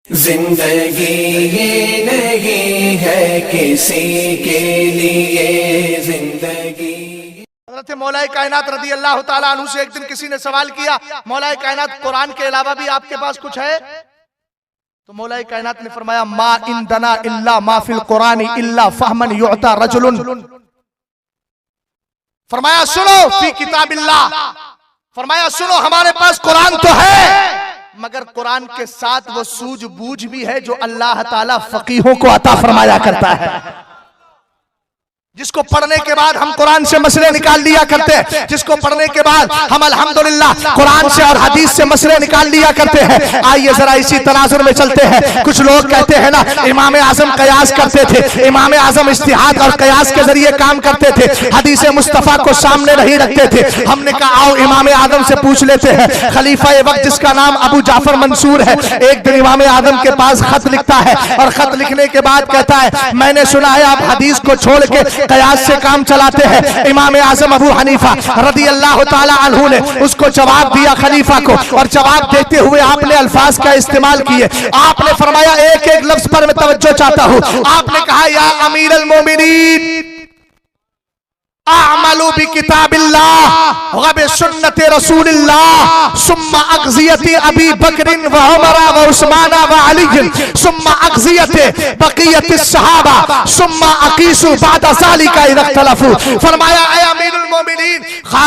जिंदगी ये नहीं है किसी के लिए जिंदगी। हज़रत मौलाए कायनात रज़ी अल्लाह ताला अन्हु से एक दिन किसी ने सवाल किया, मौलाए कायनात कुरान के अलावा भी आपके पास कुछ है? तो मौलाए कायनात ने फरमाया मा इंदना इल्ला मा फिल कुरानी इल्ला फहमन युअता रजुलन। फरमाया सुनो फी किताबिल्लाह, फरमाया सुनो हमारे पास कुरान तो है मगर कुरान के साथ वो सूझबूझ भी है जो अल्लाह ताला फकीहों को अता फरमाया करता है, जिसको पढ़ने के बाद हम कुरान से मसले निकाल लिया करते हैं, जिसको पढ़ने के बाद हम अल्हम्दुलिल्लाह कुरान से और हदीस से मसले निकाल लिया करते हैं। आइए जरा इसी तनाजुर में चलते हैं। कुछ लोग कहते हैं ना इमाम आजम कयास करते थे, इमाम आजम इज्तिहाद और कयास के जरिए काम करते थे, हदीस मुस्तफा को सामने नहीं रखते थे। हमने कहा आओ इमाम आजम से पूछ लेते हैं। खलीफा वक्त जिसका नाम अबू जाफर मंसूर है, एक दिन इमाम आजम के पास खत लिखता है और खत लिखने के बाद कहता है मैंने सुना है आप हदीस को छोड़ के कयास से काम चलाते हैं। इमाम आजम अबू हनीफा रज़ी अल्लाह ताला अन्हु ने उसको जवाब दिया खलीफा को, और जवाब देते हुए आपने अल्फाज का इस्तेमाल किए। आपने फरमाया एक एक लफ्ज पर मैं तवज्जो चाहता हूं। आपने कहा या अमीर अल मोमिनीन आमलू बि किताबिल्लाह व बि सुन्नति रसूलिल्लाह सुम्मा अग़ज़ियति अबी बकरिन व उमर व उस्मान व अली सुम्मा अग़ज़ियति बक़ियति सहाबा सुम्मा अक़ीसु बाद ज़ालिका इज़ा इख़्तलफ़ू। फरमाया ऐ अमीरुल मोमिनीन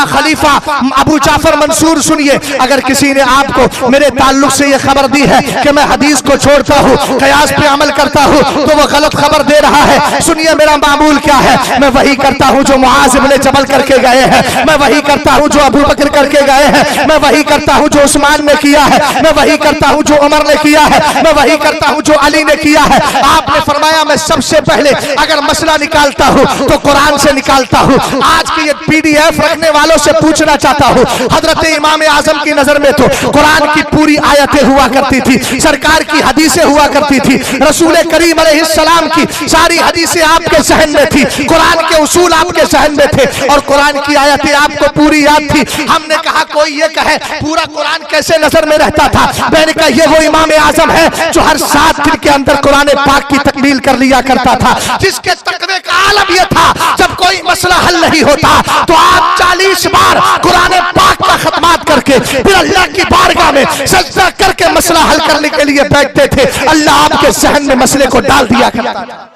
खलीफा अबू जाफर मंसूर सुनिए, अगर किसी ने आपको मेरे ताल्लुक से ये खबर दी है कि मैं हदीस को छोड़ता हूँ, कयास पे अमल करता हूँ, तो वो गलत खबर दे रहा है। सुनिए मेरा मामूल क्या है, मैं वही करता हूँ जो मुआज़ इब्न जबल करके गए हैं, मैं वही करता हूं जो अबू बकर करके गए हैं, मैं वही करता हूं जो उस्मान ने किया है, मैं वही करता हूं जो उमर ने किया है, मैं वही करता हूं जो अली ने किया है। आपने फरमाया मैं सबसे पहले अगर मसला निकालता हूं तो कुरान से निकालता हूं। आज की ये पीडीएफ रखने वालों से पूछना चाहता हूं, हजरत इमाम आजम की नजर में तो कुरान की पूरी आयतें हुआ करती थी, सरकार की हदीसें हुआ करती थी, रसूल करीम अलैहिस्सलाम की सारी हदीसें आपके ज़हन में थी, कुरान के उसूल आपके ज़हन में थे और कुरान की आयतें आपको पूरी याद थी। हमने कहा कोई ये कहे पूरा कुरान कैसे नजर में रहता था, मैंने कहा ये वो इमाम आजम है जो हर 7 दिन के अंदर कुरान पाक की तकमील कर लिया करता था, जिसके तकवे का आलम ये था जब कोई मसला हल नहीं होता तो आप 40 बार कुरान पाक का खत्मात करके फिर अल्लाह की बारगाह में सजदा करके मसला हल करने के लिए बैठते थे। अल्लाह आपके ज़हन में मसले को डाल दिया करता था।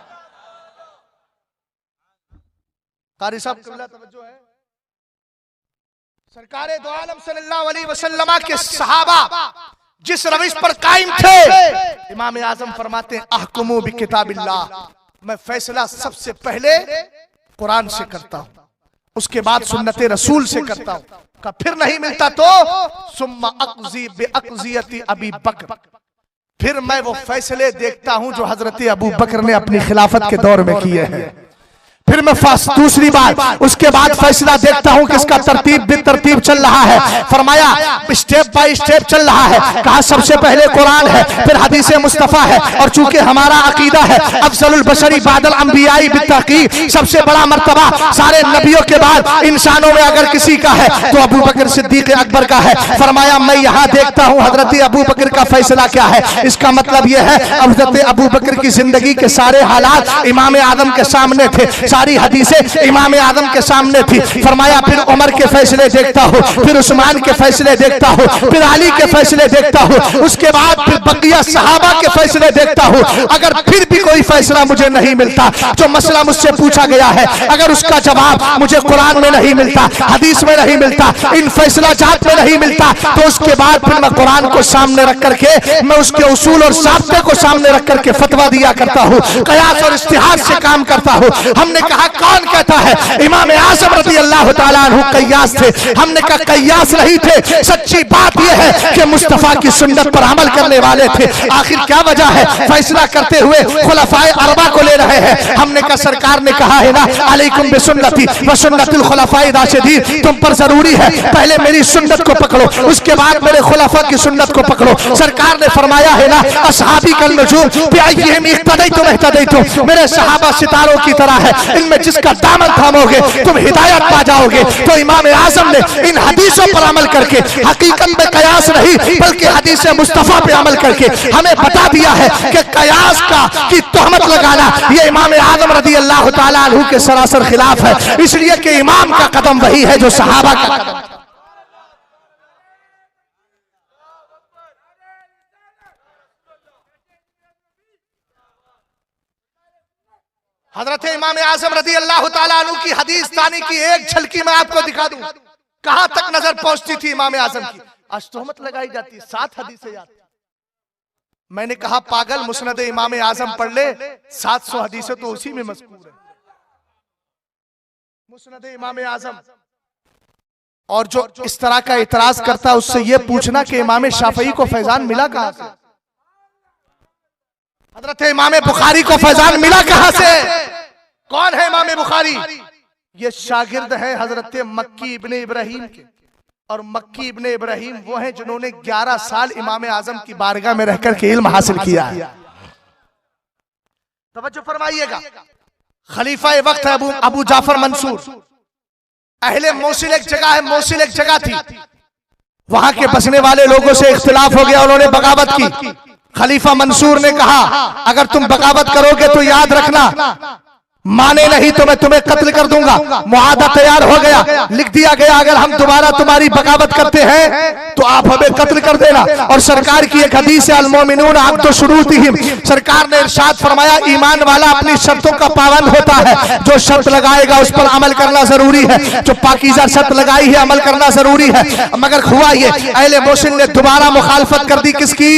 कारी साहब तवज्जो है, सरकारे दो आलम सल्लल्लाहु अलैहि वसल्लम के सहाबा जिस रविश पर कायम थे, इमाम आजम फरमाते हैं अहकुमु बि किताबिल्लाह, मैं फैसला सबसे पहले कुरान से करता हूं, उसके बाद सुन्नते रसूल से करता हूं, का फिर नहीं मिलता तो सुम्मा अक़ज़ी बि अक़ज़ियति अबी बकर, फिर मैं वो फैसले देखता हूं जो हजरत अबू बकर ने अपनी खिलाफत के दौर में किए हैं, फिर मैं दूसरी बार उसके बाद फैसला देखता हूं कि इसका तरतीब बेतरतीब चल रहा है। फरमाया स्टेप बाय स्टेप चल रहा है। कहा सबसे पहले कुरान है, फिर हदीस मुस्तफा है, और चूंकि हमारा अकीदा है अफजलुल बशरी बादल अंबियाई बित्तहक़ीक़, सबसे बड़ा मर्तबा सारे नबियों के बाद इंसानों में अगर किसी का है तो अबू बकर सिद्दीक अकबर का है। फरमाया मैं यहाँ देखता हूँ हजरत अबू बकर का फैसला क्या है। इसका मतलब यह है हजरत अबू बकर की जिंदगी के सारे हालात इमाम आजम के सामने थे, सारी हदीसें इमाम आजम के सामने थी। फरमाया फिर उमर के फैसले देखता हूँ, फिर उस्मान के फैसले देखता हूँ, फिर अली के फैसले देखता हूँ, उसके बाद फिर बकिया सहाबा के फैसले देखता हूँ। अगर फिर भी कोई फैसला मुझे नहीं मिलता, जो मसला मुझसे पूछा गया है, अगर उसका जवाब मुझे कुरान में नहीं मिलता, हदीस में नहीं मिलता, इन फैसला जात में नहीं मिलता, तो उसके बाद फिर मैं कुरान को सामने रख करके मैं उसके उसूल और ज़ाब्ते को सामने रख करके फतवा दिया करता हूँ, कयास और इज्तिहाद से काम करता हूँ। हमने कहा कौन कहता है इमाम आजम रज़ी अल्लाह ताला अन्हु कयास थे। हमने कहा कयास नहीं थे, सच्ची बात यह है कि मुस्तफा की सुन्नत पर अमल करने वाले थे। आखिर क्या वजह है फैसला करते हुए खुलफाए अरबा को ले रहे हैं। हमने कहा सरकार ने कहा है ना अलैकुम बिसुन्नती व सुन्नतिल खुलफाए राशिदीन, तुम पर जरूरी है पहले मेरी सुन्नत को पकड़ो, उसके बाद मेरे खुलफा की सुन्नत को पकड़ो। सरकार ने फरमाया है ना असहाबी कल नजूम बिअय्यिहिम इक्तदैतुम इहतदैतुम, मेरे सहाबा सितारों की तरह है, इनमें जिसका दामन थामोगे तुम हिदायत पा जाओगे। तो इमाम आजम ने इन हदीसों पर अमल करके, हकीकत में कयास नहीं बल्कि हदीस मुस्तफा पे अमल करके हमें बता दिया है कि कयास की तोहमत लगाना ये इमाम आजम रज़ी अल्लाह ताला अन्हु के सरासर खिलाफ है। इसलिए कि इमाम का कदम वही है जो सहाबा का कदम। हजरत इमाम आजम रज़ी अल्लाह ताला अन्हु की हदीस तानी की एक झलकी मैं आपको दिखा दूं, कहां तक नजर पहुंचती थी इमाम आजम की। आज तोहमत लगाई जाती है, 7 हदीसें याद। मैंने कहा पागल, मुस्नद इमाम आजम पढ़ ले, 700 हदीसें तो उसी में मज़कूर है, मुस्नद इमाम आजम। और जो इस तरह का इतराज करता है उससे यह पूछना कि इमाम शाफई को फैजान मिला कहां से, हजरत इमाम बुखारी को फैजान मिला कहां से। कौन है इमाम बुखारी? ये शागिर्द है हजरत मक्की इब्ने इब्राहिम के, और मक्की इब्ने इब्राहिम वो हैं जिन्होंने 11 साल इमाम आजम की बारगाह में रहकर के इल्म हासिल किया है। तवज्जो फरमाइएगा। खलीफा वक्त है अबू जाफर मंसूर। अहले मौसिल एक जगह है, मौसिल एक जगह थी, वहां के बसने वाले लोगों से इख्तिलाफ हो गया, उन्होंने बगावत की। खलीफा मंसूर ने कहा अगर तुम बगावत करोगे तो याद रखना, माने नहीं तो मैं तुम्हें कत्ल कर दूंगा। मुआहदा तैयार हो गया, लिख दिया गया अगर हम दोबारा तुम्हारी बगावत करते हैं तो आप हमें कत्ल कर देना। और सरकार की एक हदीस है, अल मोमिनून अक़्दु शुरूतिहिम, सरकार ने इरशाद फरमाया ईमान वाला अपनी शर्तों का पाबंद होता है, जो शर्त लगाएगा उस पर अमल करना जरूरी है, जो पाकीज़ा शर्त लगाई है अमल करना जरूरी है। मगर हुआ ये, अहले मोसिल ने दोबारा मुखालफत कर दी। किसकी?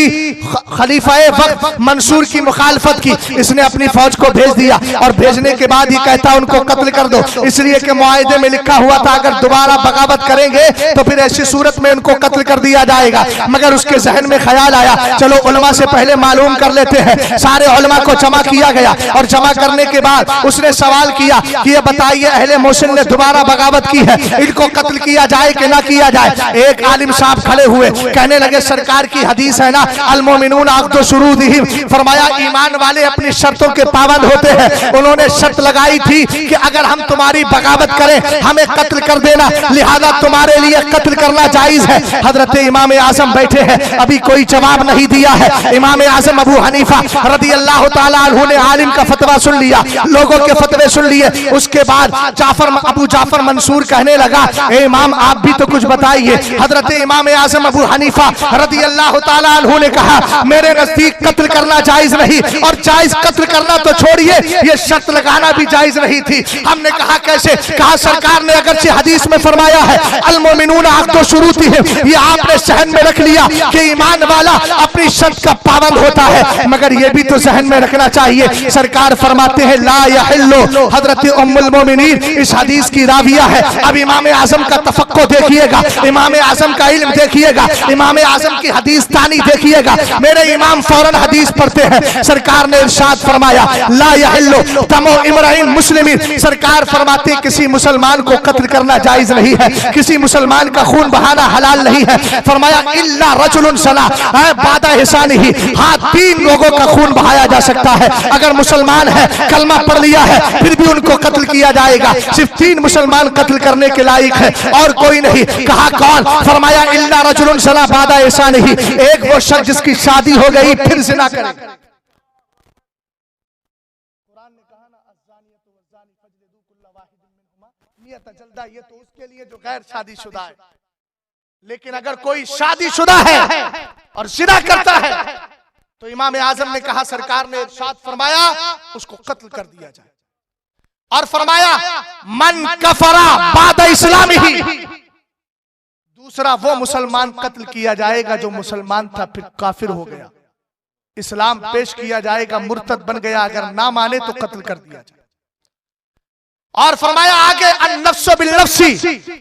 खलीफा वक्त मंसूर की मुखालफत की। इसने अपनी फौज को भेज दिया और भेजने के बाद ही कहता उनको कत्ल कर दो, इसलिए कि मुआहदे में लिखा हुआ था अगर दोबारा बगावत करेंगे तो फिर ऐसी सूरत में उनको कत्ल कर दिया जाएगा। मगर उसके जहन में ख्याल आया चलो उलमा से पहले मालूम कर लेते हैं। सारे उलमा को जमा किया गया और जमा करने के बाद उसने सवाल किया कि ये बताइए अहले मोसिल ने दोबारा बगावत की है, इनको कत्ल किया जाए कि ना किया जाए। एक आलिम साहब खड़े हुए, कहने लगे सरकार की हदीस है ना अल मोमिनून अक़्दु शुरूतिहिम, फरमाया ईमान वाले अपनी शर्तों के पाबंद होते हैं। उन्होंने शर्त लगाई थी कि अगर हम तुम्हारी बगावत करें हमें कत्ल कर देना, लिहाजा तुम्हारे लिए कत्ल करना जायज है। हजरत इमाम आजम बैठे हैं, अभी कोई जवाब नहीं दिया है। इमाम आजम अबू हनीफा रज़ी अल्लाह ताला अन्हु ने आलिम का फतवा सुन लिया, लोगों के फतवे सुन लिए। उसके बाद अबू जाफर मंसूर कहने लगा ए इमाम आप भी तो कुछ बताइए। हजरत इमाम आजम अबू हनीफा रज़ी अल्लाह ताला अन्हु ने कहा मेरे नजदीक कत्ल करना जायज नहीं, और जायज कत्ल करना तो छोड़िए ये शर्त लगाना भी जायज नहीं थी। हमने कहा कैसे? कहा सरकार ने अगरचे हदीस में फरमाया है अल मोमिनून अक़्दु शुरूतिहिम, ये आपने सहन में रख लिया कि ईमान वाला अपनी शर्त का पाबंद होता है, मगर ये भी तो सहन में रखना चाहिए। सरकार फरमाते हैं ला यहिल्लु, हजरत उम्मुल मोमिनीन इस हदीस की राविया है। अब इमाम आजम का तफक्को देखिएगा, इमाम आजम का इल्म देखिएगा, इमाम आजम की हदीस तानी देखिएगा। मेरे इमाम फौरन हदीस पढ़ते हैं। सरकार ने इरशाद फरमाया ला यहिल्लु तमो इमराइन मुस्लिमीन, सरकार फरमाते हैं किसी मुसलमान को कत्ल करना जायज नहीं है, किसी मुसलमान का खून बहाना हलाल नहीं है। फरमाया इल्ला रजुलुन सला बादा हिसानिही, हाँ 3 लोगों का खून बहाया जा सकता है। अगर मुसलमान है कलमा पढ़ लिया है फिर भी उनको कत्ल किया जाएगा, सिर्फ 3 मुसलमान कत्ल करने के लायक है और कोई नहीं। कहा कौन? फरमाया इल्ला रजुलुन सला बादा हिसानिही, एक वो शख्स जिसकी शादी हो गई फिर जिना करे। ये तो उसके लिए जो गैर शादीशुदा है, लेकिन अगर कोई शादीशुदा है और जिना करता है तो इमाम आजम ने कहा सरकार ने इरशाद फरमाया उसको कत्ल कर दिया जाए। और फरमाया मन कफरा बाद इस्लामिही, दूसरा वो मुसलमान कत्ल किया जाएगा जो मुसलमान था फिर काफिर हो गया, इस्लाम पेश किया जाएगा, मुर्तद बन गया, अगर ना माने तो कत्ल कर दिया जाए। और फरमाया आगे अन्नफ्स बिन्नफ्सी,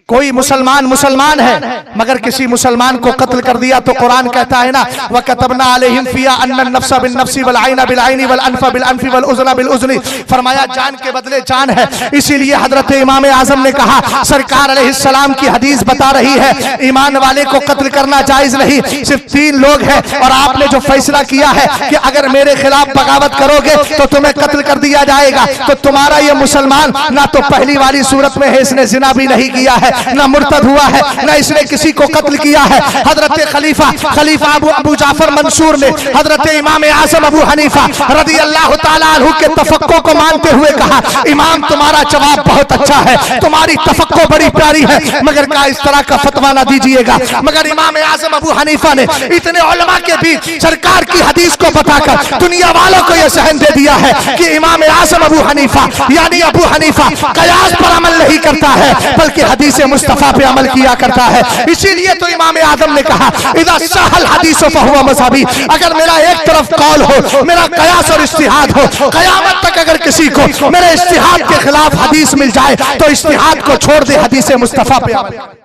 कोई मुसलमान है मगर किसी मुसलमान को कत्ल कर दिया तो कुरान कहता है ना व कतबना अलैहिम फिया अन्नन नफ्स बिन्नफ्सी वल ऐन बिल ऐनी वल अनफ बिल अनफी वल उज़्न बिल उज़्नी। फरमाया जान के बदले जान है। इसीलिए हजरत इमाम आजम ने कहा, सरकार अलैहिस्सलाम की हदीस बता रही है ईमान वाले को कत्ल करना जायज नहीं, सिर्फ 3 लोग हैं और आपने जो फैसला किया है कि अगर मेरे खिलाफ बगावत करोगे तो तुम्हें कत्ल कर दिया जाएगा, तो तुम्हारा ये मुसलमान ना तो पहली वाली सूरत में है इसने जिना भी नहीं किया है, ना मुर्तद हुआ है, ना इसने किसी को कत्ल किया है। हजरत खलीफा अबू जाफर मंसूर ने हजरत इमाम आजम अबू हनीफा रदी अल्लाह ताला अन्हु के तफक्को को मानते हुए कहा, इमाम तुम्हारा जवाब बहुत अच्छा है, तुम्हारी तफक्को बड़ी प्यारी है, मगर क्या इस तरह का फतवा ना दीजिएगा। मगर इमाम आजम अबू हनीफा ने इतने उलमा के बीच सरकार की हदीस को बताकर दुनिया वालों को यह सहन दे दिया है कि इमाम आजम अबू हनीफा यानी अबू हनीफा कयास पर अमल नहीं करता है बल्कि हदीस मुस्तफा पे अमल किया करता है। इसीलिए तो इमाम आदम ने कहा, इदा सहल हदीस फहुवा मज़हबी, अगर मेरा एक तरफ कौल हो, मेरा कयास और इज्तिहाद हो, कयामत तक अगर किसी को मेरे इज्तिहाद के खिलाफ हदीस मिल जाए तो इज्तिहाद को छोड़ दे, हदीस मुस्तफा पे अमल करे।